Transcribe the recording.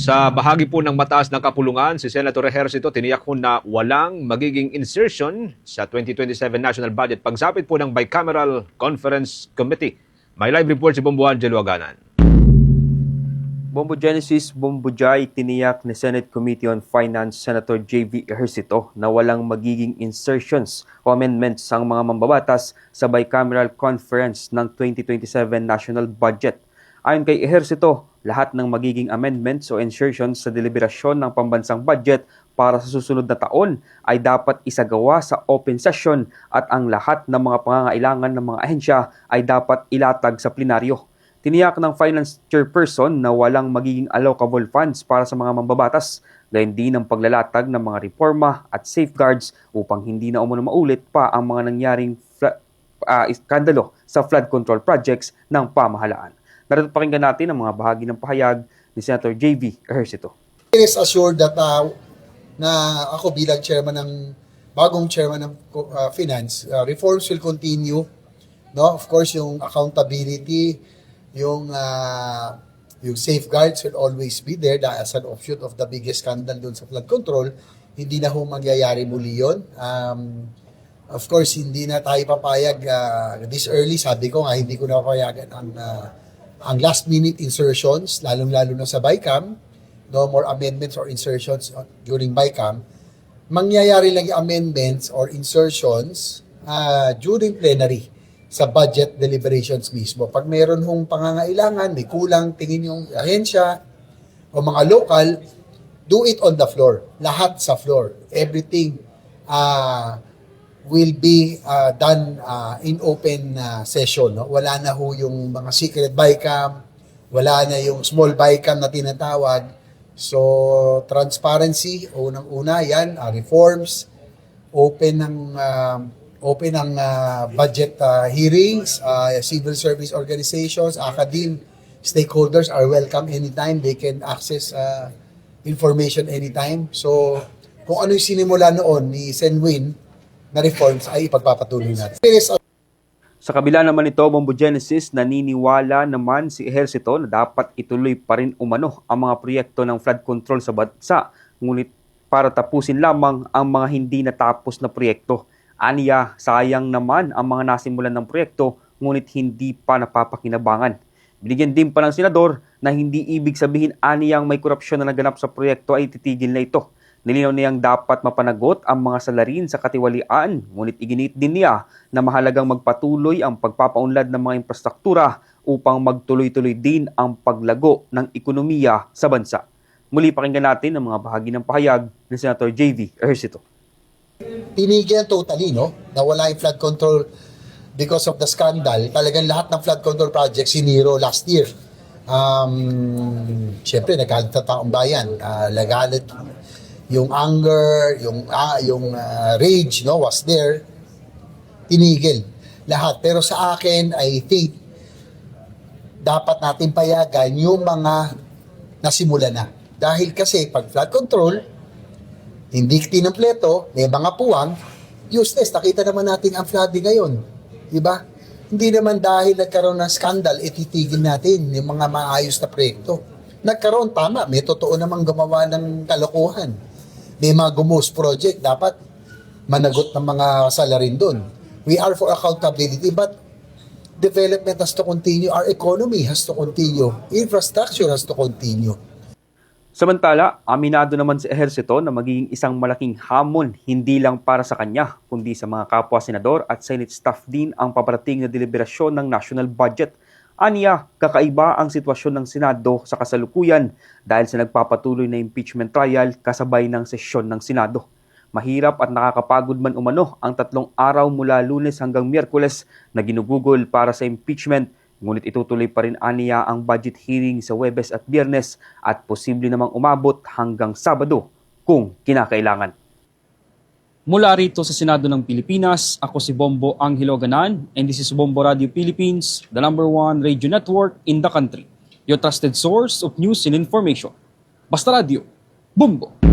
Sa bahagi po ng mataas na kapulungan, si Senator Ejercito tiniyak po na walang magiging insertion sa 2027 National Budget pagsapit po ng Bicameral Conference Committee. May live report si Bombo Angelo Aganan. Bombo Genesis Bombojay, tiniyak ni Senate Committee on Finance Senator J.V. Ejercito na walang magiging insertions o amendments ang mga mambabatas sa Bicameral Conference ng 2027 National Budget. Ayon kay Ejercito, lahat ng magiging amendments o insertions sa deliberasyon ng pambansang budget para sa susunod na taon ay dapat isagawa sa open session at ang lahat ng mga pangangailangan ng mga ahensya ay dapat ilatag sa plenaryo. Tiniyak ng Finance Chairperson na walang magiging allocable funds para sa mga mambabatas, gayon din ang paglalatag ng mga reforma at safeguards upang hindi na umano maulit pa ang mga nangyaring iskandalo sa flood control projects ng pamahalaan. Narito pakinggan natin ang mga bahagi ng pahayag ni Senator J.V. Ejercito. It is assured that na ako bilang bagong chairman ng finance, reforms will continue. No, of course, yung accountability, yung safeguards will always be there as an offshoot of the biggest scandal dun sa flood control. Hindi na ho mangyayari muli yun. Of course, hindi na tayo papayag this early. Sabi ko nga, hindi ko na papayagan ang last-minute insertions, lalong-lalo na sa BICAM, no more amendments or insertions during BICAM. Mangyayari lang yung amendments or insertions during plenary sa budget deliberations mismo. Pag meron hong pangangailangan, may kulang, tingin yung ahensya o mga local, do it on the floor. Lahat sa floor. Everything will be done in open session. No? Wala na ho yung mga secret BICAM, wala na yung small BICAM na tinatawag. So, transparency, unang-una, yan, reforms, open ang budget hearings, civil service organizations, academe, stakeholders are welcome anytime. They can access information anytime. So, kung ano yung sinimula noon ni Senwin, na reforms ay ipagpapatuloy natin. Sa kabila naman nito, Bombo Genesis, naniniwala naman si Ejercito na dapat ituloy pa rin umano ang mga proyekto ng flood control sa bansa, ngunit para tapusin lamang ang mga hindi natapos na proyekto. Aniya, sayang naman ang mga nasimulan ng proyekto, ngunit hindi pa napapakinabangan. Binigyan din pa ng senador na hindi ibig sabihin aniyang may korupsyon na naganap sa proyekto ay titigil na ito. Nilinaw niyang dapat mapanagot ang mga salarin sa katiwalian, ngunit iginit din niya na mahalagang magpatuloy ang pagpapaunlad ng mga infrastruktura upang magtuloy-tuloy din ang paglago ng ekonomiya sa bansa. Muli pakinggan natin ang mga bahagi ng pahayag ni Senator J.V. Ejercito. Tinigil totally, no? Nawala yung flood control because of the scandal. Talagang lahat ng flood control projects siniro last year. Siyempre, nagalit na taong bayan. Nagalit yung anger, yung rage, no, was there. Tinigil lahat. Pero sa akin, I think dapat natin payagan yung mga nasimula na. Dahil kasi pag flood control, hindi tinumpleto, may mga puwang, useless. Nakita naman natin ang flooding ngayon. Diba? Hindi naman dahil nagkaroon ng scandal, ititigil natin yung mga maayos na proyekto. Nagkaroon, tama, may totoo namang gumawa ng kalokohan. May mga gumos project, dapat managot ng mga salarin doon. We are for accountability, but development has to continue. Our economy has to continue. Infrastructure has to continue. Samantala, aminado naman si Ejercito na magiging isang malaking hamon hindi lang para sa kanya, kundi sa mga kapwa-senador at Senate staff din ang paparating na deliberasyon ng national budget. Aniya, kakaiba ang sitwasyon ng Senado sa kasalukuyan dahil sa nagpapatuloy na impeachment trial kasabay ng sesyon ng Senado. Mahirap at nakakapagod man umano ang 3 araw mula Lunes hanggang Miyerkules na ginugugol para sa impeachment, ngunit itutuloy pa rin aniya ang budget hearing sa Huwebes at Biyernes at posible namang umabot hanggang Sabado kung kinakailangan. Mula rito sa Senado ng Pilipinas, ako si Bombo Angelo Aganan, and this is Bombo Radio Philippines, the #1 radio network in the country. Your trusted source of news and information. Basta Radio, Bombo!